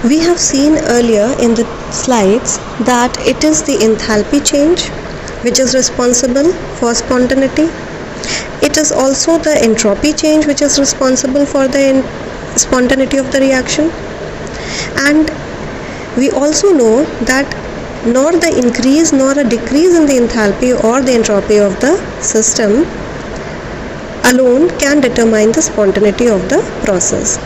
We have seen earlier in the slides that it is the enthalpy change which is responsible for spontaneity. It is also the entropy change which is responsible for the spontaneity of the reaction. And we also know that nor the increase nor a decrease in the enthalpy or the entropy of the system alone can determine the spontaneity of the process.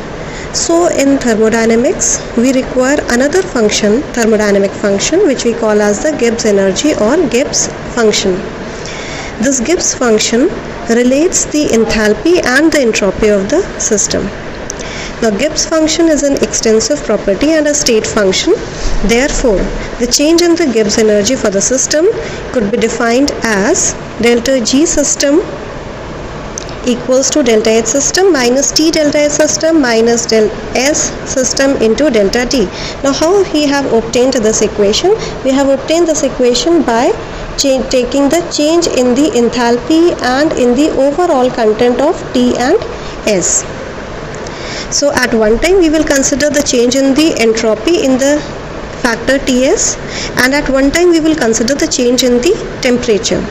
So in thermodynamics, we require another function, thermodynamic function, which we call as the Gibbs energy or Gibbs function. This Gibbs function relates the enthalpy and the entropy of the system. Now, Gibbs function is an extensive property and a state function. Therefore, the change in the Gibbs energy for the system could be defined as delta G system equals to delta H system minus T delta S system minus del S system into delta T. Now, how we have obtained this equation? We have obtained this equation by taking the change in the enthalpy and in the overall content of T and S. So at one time we will consider the change in the entropy in the factor Ts, and at one time we will consider the change in the temperature.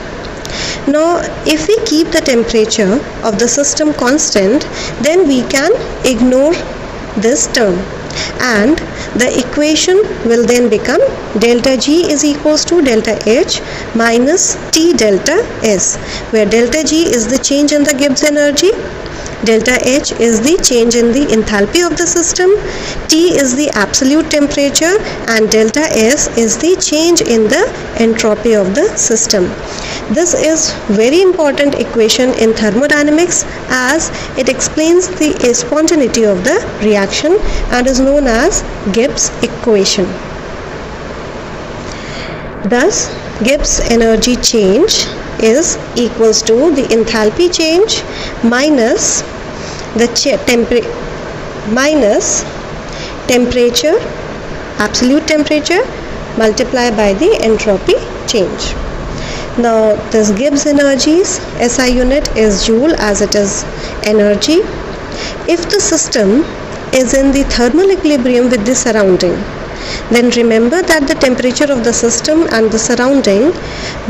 Now, if we keep the temperature of the system constant, then we can ignore this term, and the equation will then become delta G is equals to delta H minus T delta S, where delta G is the change in the Gibbs energy, delta H is the change in the enthalpy of the system, T is the absolute temperature, and delta S is the change in the entropy of the system. This is very important equation in thermodynamics as it explains the spontaneity of the reaction and is known as Gibbs equation. Thus, Gibbs energy change is equals to the enthalpy change minus the temperature, absolute temperature, multiplied by the entropy change. Now, this Gibbs energies, SI unit is joule as it is energy. If the system is in the thermal equilibrium with the surrounding, then remember that the temperature of the system and the surrounding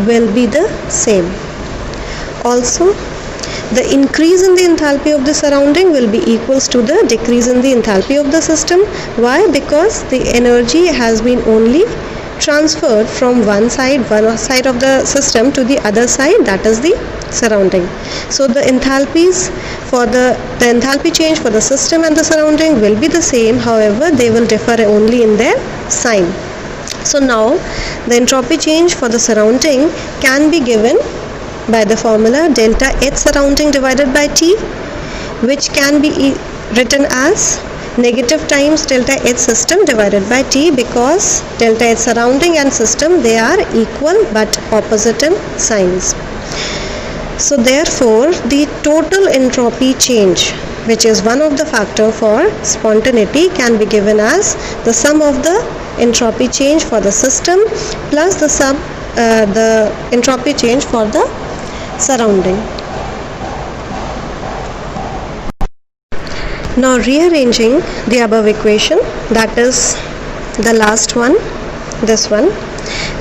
will be the same. Also, the increase in the enthalpy of the surrounding will be equals to the decrease in the enthalpy of the system. Why? Because the energy has been only transferred from one side of the system to the other side, that is the surrounding. So the enthalpies for the enthalpy change for the system and the surrounding will be the same, however they will differ only in their sign. So now the entropy change for the surrounding can be given by the formula delta H surrounding divided by T, which can be written as negative times delta H system divided by T, because delta H surrounding and system, they are equal but opposite in signs. So therefore the total entropy change, which is one of the factor for spontaneity, can be given as the sum of the entropy change for the system plus the entropy change for the surrounding. Now rearranging the above equation, that is the last one, this one,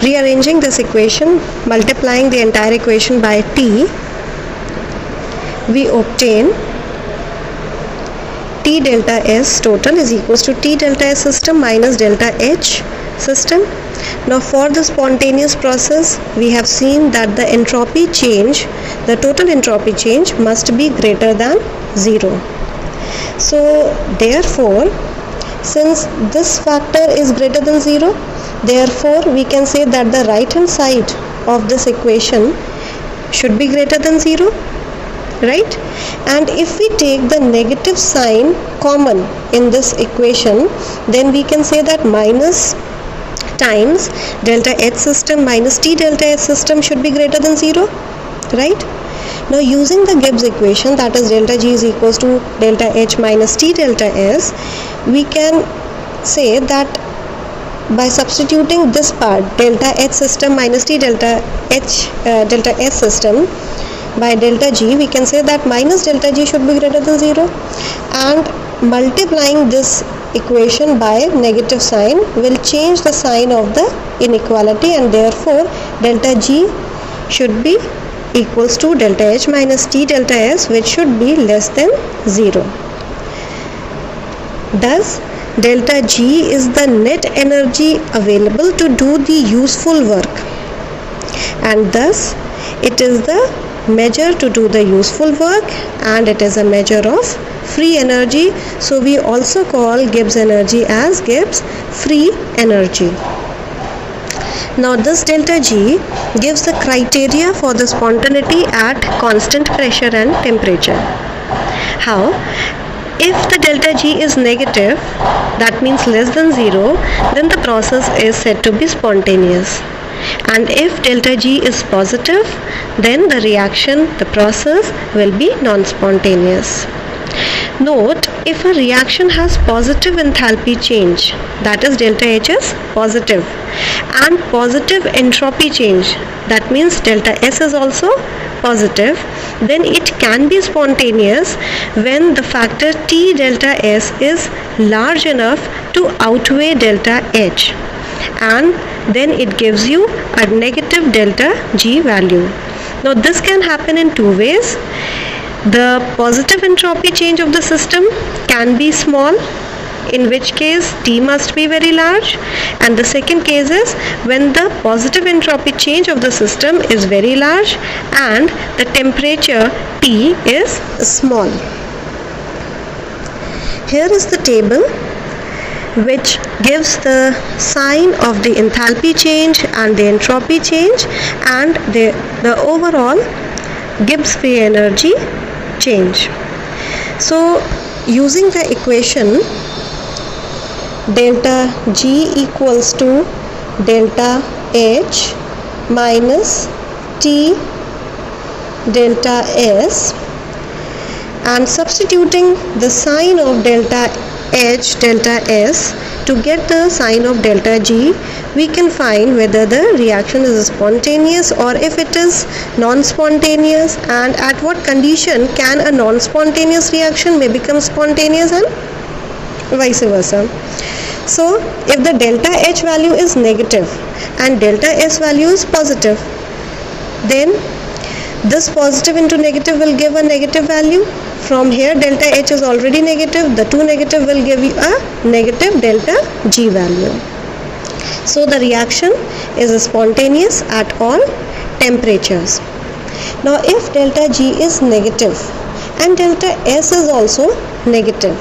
rearranging this equation, multiplying the entire equation by T, we obtain T delta S total is equals to T delta S system minus delta H system. Now for the spontaneous process, we have seen that the entropy change, the total entropy change must be greater than 0. So therefore, since this factor is greater than 0, therefore we can say that the right hand side of this equation should be greater than 0, right? And if we take the negative sign common in this equation, then we can say that minus times delta H system minus T delta S system should be greater than 0, right? Now using the Gibbs equation, that is delta G is equals to delta H minus T delta S, we can say that by substituting this part delta H system minus T delta S system by delta G, we can say that minus delta G should be greater than 0, and multiplying this equation by negative sign will change the sign of the inequality, and therefore delta G should be equals to delta H minus T delta S, which should be less than 0. Thus, delta G is the net energy available to do the useful work, and thus it is the measure to do the useful work, and it is a measure of free energy. So we also call Gibbs energy as Gibbs free energy. Now this delta G gives the criteria for the spontaneity at constant pressure and temperature. How? If the delta G is negative, that means less than 0, then the process is said to be spontaneous. And if delta G is positive, then the reaction, the process will be non-spontaneous. Note, if a reaction has positive enthalpy change, that is delta H is positive, and positive entropy change, that means delta S is also positive, then it can be spontaneous when the factor T delta S is large enough to outweigh delta H, and then it gives you a negative delta G value. Now this can happen in two ways. The positive entropy change of the system can be small, in which case T must be very large, and the second case is when the positive entropy change of the system is very large and the temperature T is small. Here is the table which gives the sign of the enthalpy change and the entropy change and the overall Gibbs free energy change. So using the equation delta G equals to delta H minus T delta S, and substituting the sign of delta H delta S to get the sign of delta G, we can find whether the reaction is spontaneous or if it is non-spontaneous, and at what condition can a non-spontaneous reaction may become spontaneous and vice versa. So if the delta H value is negative and delta S value is positive, then this positive into negative will give a negative value. From here delta H is already negative, the two negative will give you a negative delta G value. So the reaction is spontaneous at all temperatures. Now if delta G is negative and delta S is also negative,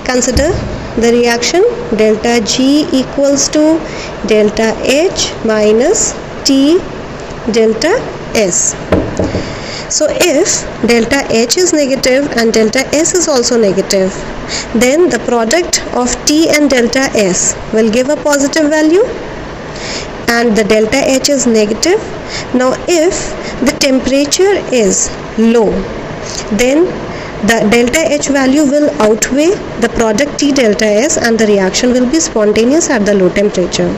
consider the reaction delta G equals to delta H minus T delta S. So if delta H is negative and delta S is also negative, then the product of T and delta S will give a positive value, and the delta H is negative. Now if the temperature is low, then the delta H value will outweigh the product T delta S and the reaction will be spontaneous at the low temperature.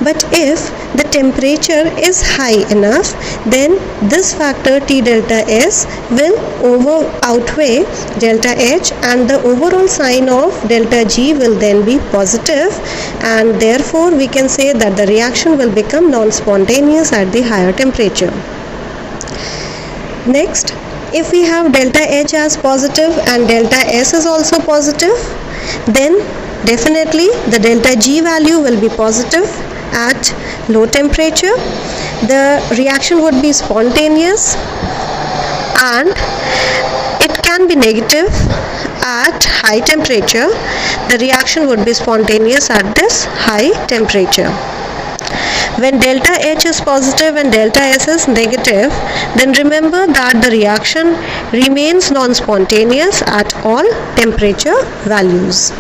But if the temperature is high enough, then this factor T delta S will outweigh delta H, and the overall sign of delta G will then be positive, and therefore we can say that the reaction will become non-spontaneous at the higher temperature. Next, if we have delta H as positive and delta S is also positive, then definitely the delta G value will be positive at low temperature. The reaction would be spontaneous, and it can be negative at high temperature. The reaction would be spontaneous at this high temperature. When delta H is positive and delta S is negative, then remember that the reaction remains non-spontaneous at all temperature values.